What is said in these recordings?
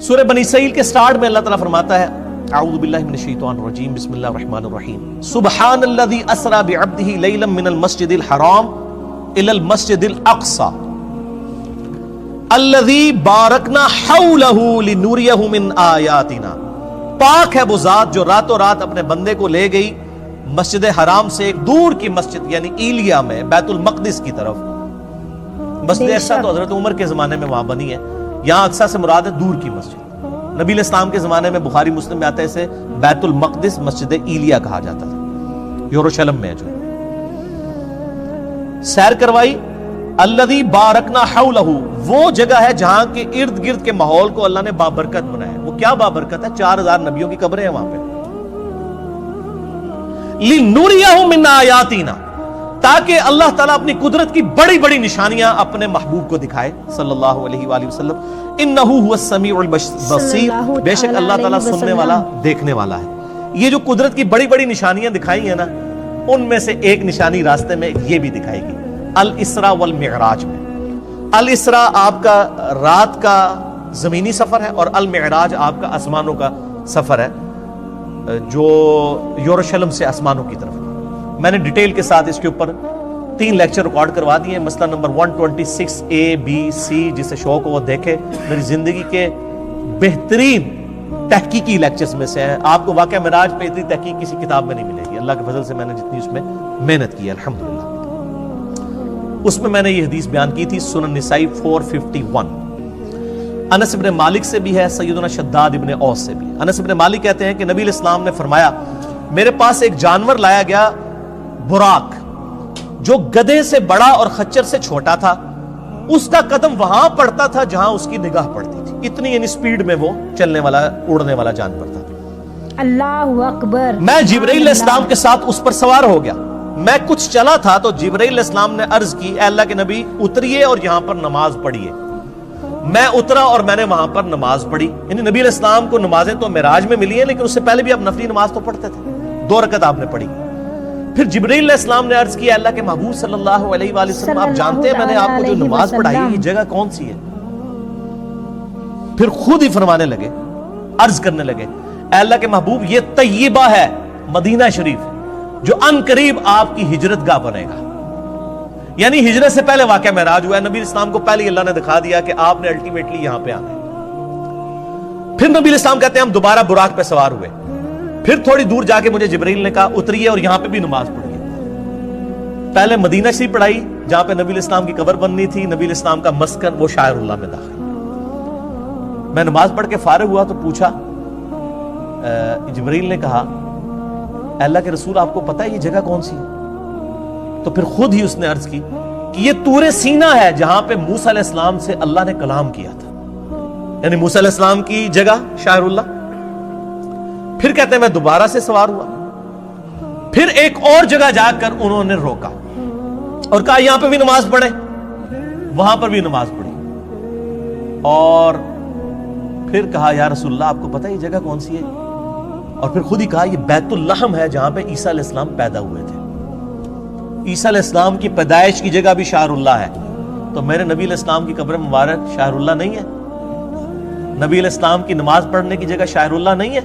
سورہ بنی اسرائیل کے سٹارٹ میں اللہ تعالیٰ فرماتا ہے اعوذ باللہ من الشیطان الرجیم بسم اللہ الرحمن الرحیم سبحان الذی اسری بعبدہ لیلا من المسجد الحرام الی المسجد الاقصی الذی بارکنا حولہ لنوریہ من آیاتنا. پاک ہے وہ ذات جو راتوں رات اپنے بندے کو لے گئی مسجد حرام سے ایک دور کی مسجد یعنی ایلیا میں بیت المقدس کی طرف. مسجد اقصیٰ تو حضرت عمر کے زمانے میں وہاں بنی ہے, یہاں اقصیٰ سے مراد ہے دور کی مسجد. نبی علیہ السلام کے زمانے میں بخاری مسلم میں آتا ہے اسے بیت المقدس مسجد ایلیا کہا جاتا تھا, یروشلم میں ہے جو. سیر کروائی الذی بارکنا حولہ, وہ جگہ ہے جہاں کے ارد گرد کے ماحول کو اللہ نے بابرکت بنایا. وہ کیا بابرکت ہے؟ 4000 نبیوں کی قبریں ہیں وہاں پہ. لنوریہ من آیاتنا, تاکہ اللہ تعالیٰ اپنی قدرت کی بڑی بڑی نشانیاں اپنے محبوب کو دکھائے صلی اللہ علیہ وآلہ وسلم. انہ هو السمیع البصیر, بے شک اللہ تعالیٰ سننے والا دیکھنے والا ہے. یہ جو قدرت کی بڑی بڑی نشانیاں دکھائی ہیں نا, ان میں سے ایک نشانی راستے میں یہ بھی دکھائے گی الاسراء والمعراج میں. الاسراء آپ کا رات کا زمینی سفر ہے اور المعراج آپ کا آسمانوں کا سفر ہے جو یروشلم سے آسمانوں کی طرف. میں نے ڈیٹیل کے ساتھ اس کے اوپر 3 لیکچر ریکارڈ کروا دیے ہیں. مسئلہ نمبر 126 A B C, جسے شوق ہو وہ دیکھے. میری زندگی کے بہترین تحقیقی لیکچرز میں سے ہیں. آپ کو واقعہ معراج پہ اتنی تحقیق کسی کتاب میں نہیں ملے گی. اللہ کے فضل سے میں نے جتنی اس میں محنت کی ہے الحمدللہ. اس میں نے یہ حدیث بیان کی تھی سنن نسائی 451. انس بن مالک سے بھی ہے, سیدنا شداد ابن اوس سے بھی. انس بن مالک کہتے ہیں کہ نبی علیہ السلام نے فرمایا میرے پاس ایک جانور لایا گیا براق, جو گدھے سے بڑا اور خچر سے چھوٹا تھا. اس کا قدم وہاں پڑتا تھا جہاں اس کی نگاہ پڑتی تھی. اتنی یعنی سپیڈ میں وہ چلنے والا اڑنے والا جانور تھا. اللہ اکبر. میں جبرائیل علیہ السلام کے ساتھ اس پر سوار ہو گیا. میں کچھ چلا تھا تو جبرائیل علیہ السلام نے عرض کی اے اللہ کے نبی اتریے اور یہاں پر نماز پڑھیے. میں اترا اور میں نے وہاں پر نماز پڑھی. یعنی نبی علیہ السلام کو نمازیں تو معراج میں ملی ہیں, لیکن اس سے پہلے بھی آپ نفلی نماز تو پڑھتے تھے. 2 رکعت آپ نے پڑھی. پھر جبرائیل علیہ السلام نے عرض کیا اللہ کے محبوب صلی اللہ علیہ وآلہ وسلم, آپ جانتے ہیں میں نے آپ کو جو نماز پڑھائی یہ جگہ کون سی ہے؟ پھر خود ہی فرمانے لگے, عرض کرنے لگے اے اللہ کے محبوب یہ طیبہ ہے, مدینہ شریف, جو ان قریب آپ کی ہجرت گاہ بنے گا. یعنی ہجرت سے پہلے واقعہ معراج ہوا ہے. نبی اسلام کو پہلے اللہ نے دکھا دیا کہ آپ نے الٹیمیٹلی یہاں پہ آنا ہے. پھر نبی اسلام کہتے ہیں ہم دوبارہ براق پہ سوار ہوئے. پھر تھوڑی دور جا کے مجھے جبرائیل نے کہا اتریے اور یہاں پہ بھی نماز پڑھیے. پہلے مدینہ شریف پڑھائی جہاں پہ نبی اسلام کی قبر بننی تھی. نبی اسلام کا مسکن وہ شاعر اللہ میں داخل. میں نماز پڑھ کے فارغ ہوا تو پوچھا, جبرائیل نے کہا اے اللہ کے رسول آپ کو پتہ ہے یہ جگہ کون سی ہے؟ تو پھر خود ہی اس نے عرض کی کہ یہ طور سینہ ہے جہاں پہ موسیٰ علیہ السلام سے اللہ نے کلام کیا تھا. یعنی موسیٰ علیہ السلام کی جگہ شاعر اللہ. پھر کہتے ہیں میں دوبارہ سے سوار ہوا. پھر ایک اور جگہ جا کر انہوں نے روکا اور کہا یہاں پہ بھی نماز پڑھیں. وہاں پر بھی نماز پڑھی اور پھر کہا یا رسول اللہ آپ کو پتہ ہے یہ جگہ کون سی ہے؟ اور پھر خود ہی کہا یہ بیت اللحم ہے جہاں پہ عیسیٰ علیہ السلام پیدا ہوئے تھے. عیسیٰ علیہ السلام کی پیدائش کی جگہ بھی شاعر اللہ ہے. تو میرے نبی علیہ السلام کی قبر مبارک شاعر اللہ نہیں ہے؟ نبی علیہ السلام کی نماز پڑھنے کی جگہ شاعر اللہ نہیں ہے؟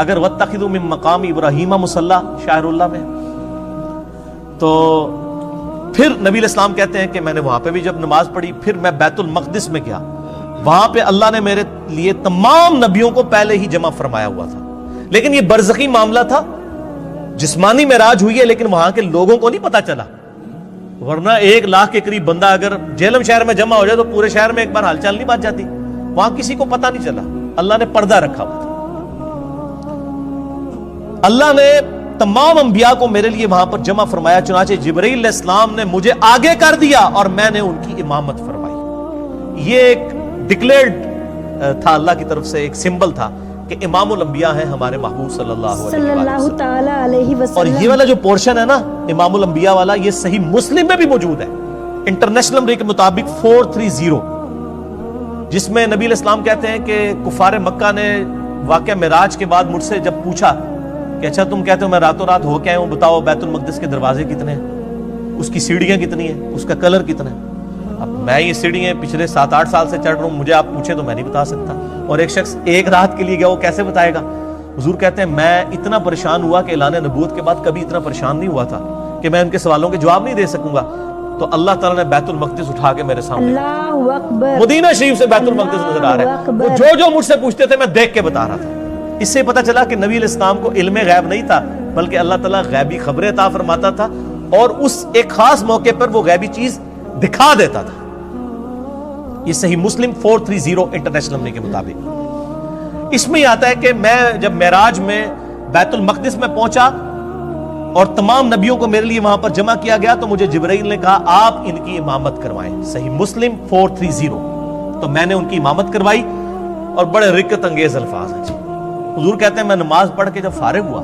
اگر وَاتَّخِذُوا مِن مَّقَامِ إِبْرَاهِيمَ مُصَلَّى شاعر اللہ میں. تو پھر نبی علیہ السلام کہتے ہیں کہ میں نے وہاں پہ بھی جب نماز پڑھی پھر میں بیت المقدس میں گیا. وہاں پہ اللہ نے میرے لیے تمام نبیوں کو پہلے ہی جمع فرمایا ہوا تھا. لیکن یہ برزخی معاملہ تھا, جسمانی معراج ہوئی ہے لیکن وہاں کے لوگوں کو نہیں پتا چلا. ورنہ 1 لاکھ کے قریب بندہ اگر جہلم شہر میں جمع ہو جائے تو پورے شہر میں ایک بار ہال چال نہیں بات جاتی. وہاں کسی کو پتا نہیں چلا, اللہ نے پردہ رکھا ہوا تھا. اللہ نے تمام انبیاء کو میرے لیے وہاں پر جمع فرمایا. چنانچہ جبرائیل علیہ السلام نے مجھے آگے کر دیا اور میں نے ان کی امامت فرمائی. یہ ایک ڈکلیئرڈ تھا اللہ کی طرف سے, ایک سمبل تھا کہ امام الانبیاء ہیں ہمارے محبوب صلی اللہ تعالی علیہ وسلم. اور یہ والا جو پورشن ہے نا امام الانبیاء والا, یہ صحیح مسلم میں بھی موجود ہے انٹرنیشنل نمبر کے مطابق 430, جس میں نبی علیہ السلام کہتے ہیں کہ کفار مکہ نے واقعہ معراج کے بعد مجھ سے جب پوچھا کہ اچھا تم کہتے ہو میں راتوں رات ہو کے آیا ہوں, بتاؤ بیت المقدس کے دروازے کتنے ہیں, اس کی سیڑھیاں کتنی ہیں, اس کا کلر کتنا ہے؟ اب میں یہ سیڑھیاں پچھلے 7-8 سال سے چڑھ رہا ہوں, مجھے آپ پوچھیں تو میں نہیں بتا سکتا. اور ایک شخص ایک رات کے لیے گیا, وہ کیسے بتائے گا؟ حضور کہتے ہیں میں اتنا پریشان ہوا کہ اعلان نبوت کے بعد کبھی اتنا پریشان نہیں ہوا تھا کہ میں ان کے سوالوں کے جواب نہیں دے سکوں گا. تو اللہ تعالیٰ نے بیت المقدس اٹھا کے میرے سامنے, اللہ اکبر, مدینہ شریف سے بیت المقدس نظر آ رہا ہے. وہ جو مجھ سے پوچھتے تھے میں دیکھ کے بتا رہا تھا. اس سے پتہ چلا کہ نبی علیہ السلام کو علم غیب نہیں تھا, بلکہ اللہ تعالیٰ غیبی خبریں عطا فرماتا تھا اور اس ایک خاص موقع پر وہ غیبی چیز دکھا دیتا تھا. یہ صحیح مسلم 430 انٹرنیشنل نمبر کے مطابق اس میں آتا ہے کہ میں جب معراج میں بیت المقدس میں پہنچا اور تمام نبیوں کو میرے لیے وہاں پر جمع کیا گیا, تو مجھے جبرائیل نے کہا آپ ان کی امامت کروائیں. صحیح مسلم 430. تو میں نے ان کی امامت کروائی اور بڑے رکت انگیز الفاظ ہیں جی. حضور کہتے ہیں میں نماز پڑھ کے جب فارغ ہوا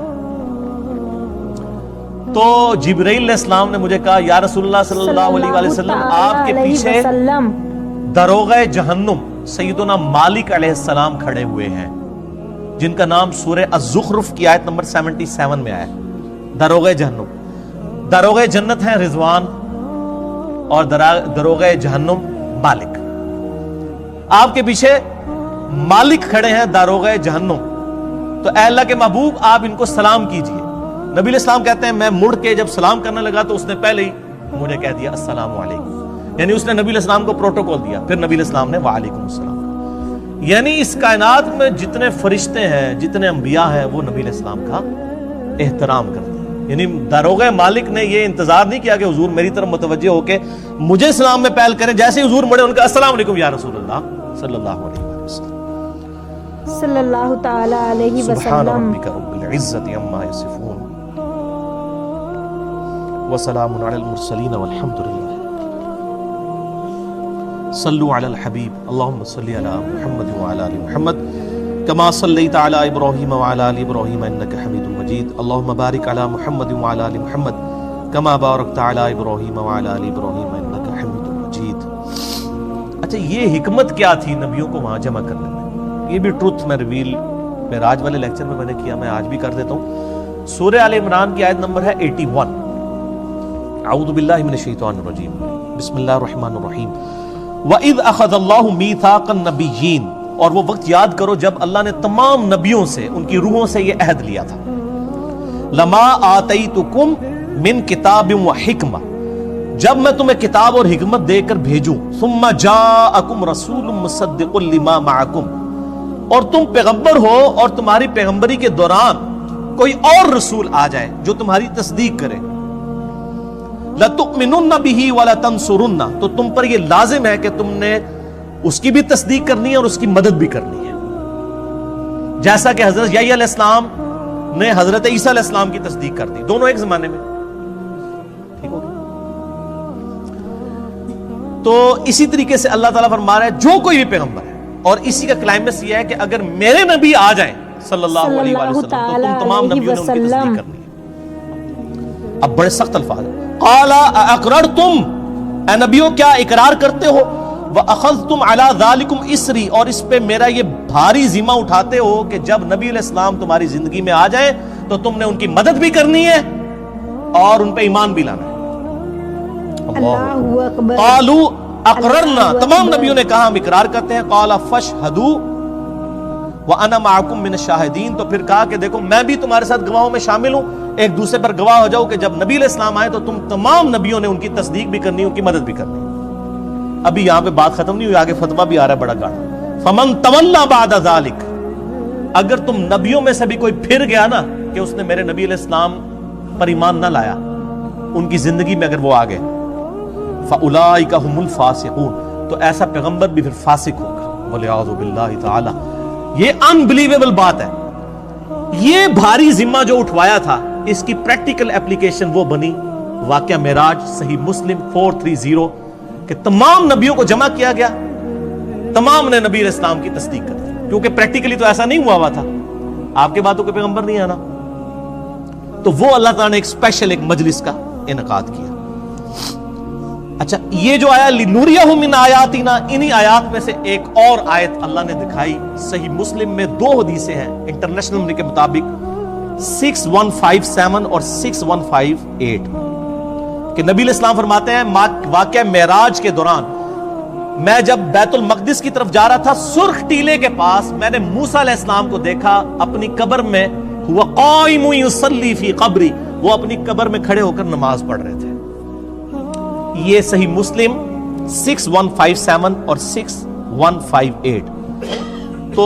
تو جبرائیل علیہ السلام نے مجھے کہا یا رسول اللہ صلی اللہ علیہ وآلہ وسلم, آپ کے پیچھے داروغہ جہنم سیدنا مالک علیہ السلام کھڑے ہوئے ہیں, جن کا نام سورہ الزخرف کی آیت نمبر 77 میں آیا ہے. داروغہ جہنم, داروغہ جنت ہیں رضوان اور داروغہ جہنم مالک. آپ کے پیچھے مالک کھڑے ہیں داروغہ جہنم, تو اے اللہ کے محبوب آپ ان کو سلام کیجئے. نبی علیہ السلام کہتے ہیں میں مڑ کے جب سلام کرنے لگا تو اس نے پہلے ہی مجھے کہہ دیا السلام علیکم, یعنی اس نے نبی علیہ السلام کو پروٹوکول دیا. پھر نبی علیہ السلام نے وعلیکم السلام. یعنی اس کائنات میں جتنے فرشتے ہیں, جتنے انبیاء ہیں, وہ نبی علیہ السلام کا احترام کرتے ہیں. یعنی داروغہ مالک نے یہ انتظار نہیں کیا کہ حضور میری طرف متوجہ ہو کے مجھے سلام میں پہل کریں. جیسے حضور مڑے ان کا السلام علیکم یا رسول اللہ صلی اللہ علیہ وسلم. صلی اللہ تعالی علیہ سبحان وسلم. ربک رب العزت عما یصفون وسلام علی المرسلین والحمد للہ. صلوا علی الحبیب اللہم صلی علی محمد وعلی آل محمد کما صلیت علی ابراہیم وعلی آل ابراہیم انک حمید مجید. اللہم بارک علی محمد وعلی آل محمد کما بارکت علی ابراہیم وعلی آل ابراہیم انک حمید مجید. اچھا, یہ حکمت کیا تھی نبیوں کو وہاں جمع کرنے میں؟ یہ بھی ٹروتھ میں ریویل معراج والے لیکچر میں نے کیا, میں آج بھی کر دیتا ہوں. سورہ آل عمران کی آیت نمبر ہے 81. اعوذ باللہ من الشیطان الرجیم, بسم اللہ الرحمن الرحیم. وَإِذْ أَخَذَ اللَّهُ مِيثَاقَ النَّبِيِّينَ, اور وہ وقت یاد کرو جب اللہ نے تمام نبیوں سے, ان کی روحوں سے یہ عہد لیا تھا. لَمَا آتَيْتُكُمْ مِنْ كِتَابٍ وَحِكْمَةٍ, جب میں تمہیں کتاب اور حکمت دے کر بھیجوں. ثُمَّ جَاءَكُمْ رَسُولٌ مُصَدِّقٌ لِمَا مَعَكُمْ, اور تم پیغمبر ہو اور تمہاری پیغمبری کے دوران کوئی اور رسول آ جائے جو تمہاری تصدیق کرے. لَتُؤْمِنُنَّ بِهِ وَلَتَنْصُرُنَّ, تو تم پر یہ لازم ہے کہ تم نے اس کی بھی تصدیق کرنی ہے اور اس کی مدد بھی کرنی ہے, جیسا کہ حضرت یحییٰ علیہ السلام نے حضرت عیسیٰ علیہ السلام کی تصدیق کر دی, دونوں ایک زمانے میں. ٹھیک ہو گیا؟ تو اسی طریقے سے اللہ تعالیٰ فرما رہا ہے جو کوئی بھی پیغمبر ہے, اور اسی کا کلائمیکس یہ ہے کہ اگر میرے نبی آ جائیں صلی اللہ علیہ وسلم تو تم تمام نبیوں نے ان کی تصدیق کرنی ہے. اب بڑے سخت الفاظ ہیں. قَالَ أَأَقْرَرْتُمْ, اے نبیوں کیا اقرار کرتے ہو؟ وَأَخَذْتُمْ عَلَىٰ ذَلِكُمْ إِسْرِي, اور اس پہ میرا یہ بھاری ذمہ اٹھاتے ہو کہ جب نبی علیہ السلام تمہاری زندگی میں آ جائیں تو تم نے ان کی مدد بھی کرنی ہے اور ان پہ ایمان بھی لانا ہے. اللہ اکبر. قَالُوا أَقْرَرْنَا, تمام نبیوں نے کہا ہم اقرار کرتے ہیں. قَالَ فَاشْهَدُوا وَأَنَا مَعَكُمْ مِنَ الشَّاهِدِينَ, تو پھر کہا کہ دیکھو میں بھی تمہارے ساتھ گواہوں میں شامل ہوں, ایک دوسرے پر گواہ ہو جاؤ کہ جب نبی علیہ السلام آئے تو تم تمام نبیوں نے ان کی تصدیق بھی کرنی, ان کی مدد بھی کرنی. ابھی یہاں پہ بات ختم نہیں ہوئی, آگے فتویٰ بھی آ رہا ہے بڑا گاڑا. فَمَن تَوَلَّى بَعْدَ ذَلِكَ, اگر تم نبیوں میں سے بھی کوئی پھر گیا نا کہ اس نے میرے نبی علیہ السلام پر ایمان نہ لایا, ان کی زندگی میں اگر وہ آ گئے, فَأُولَٰئِكَ هُمُ الْفَاسِقُونَ, تو ایسا پیغمبر بھی پھر فاسق ہوگا. وَلِعَاذُ بِاللَّهِ تَعَالَى. یہ انبلیویبل بات ہے. یہ بھاری ذمہ جو اٹھوایا تھا اس کی پریکٹیکل اپلیکیشن وہ بنی واقعہ معراج صحیح مسلم 430 کہ تمام نبیوں کو جمع کیا گیا, تمام نے نبی علیہ السلام کی تصدیق کر دی, کیونکہ پریکٹیکلی تو ایسا نہیں ہوا تھا, آپ کے باتوں کے پیغمبر نہیں آنا. تو وہ اللہ تعالیٰ نے ایک اسپیشل ایک مجلس کا انعقاد کیا. اچھا, یہ جو آیا لِنُرِيَهُ مِنْ آیَاتِنَا, انہی آیات میں سے ایک اور آیت اللہ نے دکھائی. صحیح مسلم میں 2 حدیثیں ہیں انٹرنیشنل نمبر کے مطابق 6157 اور 6158 کہ نبی علیہ السلام فرماتے ہیں واقعہ معراج کے دوران میں جب بیت المقدس کی طرف جا رہا تھا، سرخ ٹیلے کے پاس میں نے موسیٰ علیہ السلام کو دیکھا اپنی قبر میں، ہوا قائم یصلی فی قبری، وہ اپنی قبر میں کھڑے ہو کر نماز پڑھ رہے تھے۔ یہ صحیح مسلم 6157 اور 6158۔ تو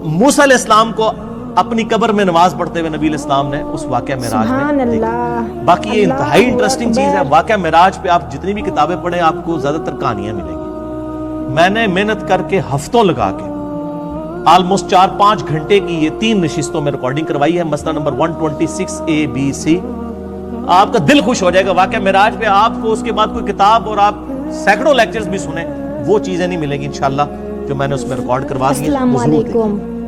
موسیٰ علیہ السلام کو اپنی قبر میں نماز پڑھتے ہوئے نبی علیہ السلام نے اس واقعہ معراج سبحان میں اللہ، دیکھا۔ باقی یہ اللہ انتہائی انٹرسٹنگ چیز ہے، اکبر۔ واقعہ معراج پہ آپ جتنی بھی کتابیں پڑھیں آپ کو زیادہ تر کہانیاں ملیں گی۔ میں نے محنت کر کے ہفتوں لگا کے آلموسٹ 4-5 گھنٹے کی یہ 3 نشستوں میں ریکارڈنگ کروائی ہے، مسئلہ نمبر 126 A B C۔ آپ کا دل خوش ہو جائے گا واقعہ معراج پہ، آپ کو اس کے بعد کوئی کتاب اور آپ سینکڑوں لیکچرز بھی سنیں، وہ چیزیں نہیں ملیں گی انشاءاللہ جو میں نے اس میں ریکارڈ کروا دی ہیں۔ السلام وہ ضرور دیکھیں۔ علیکم۔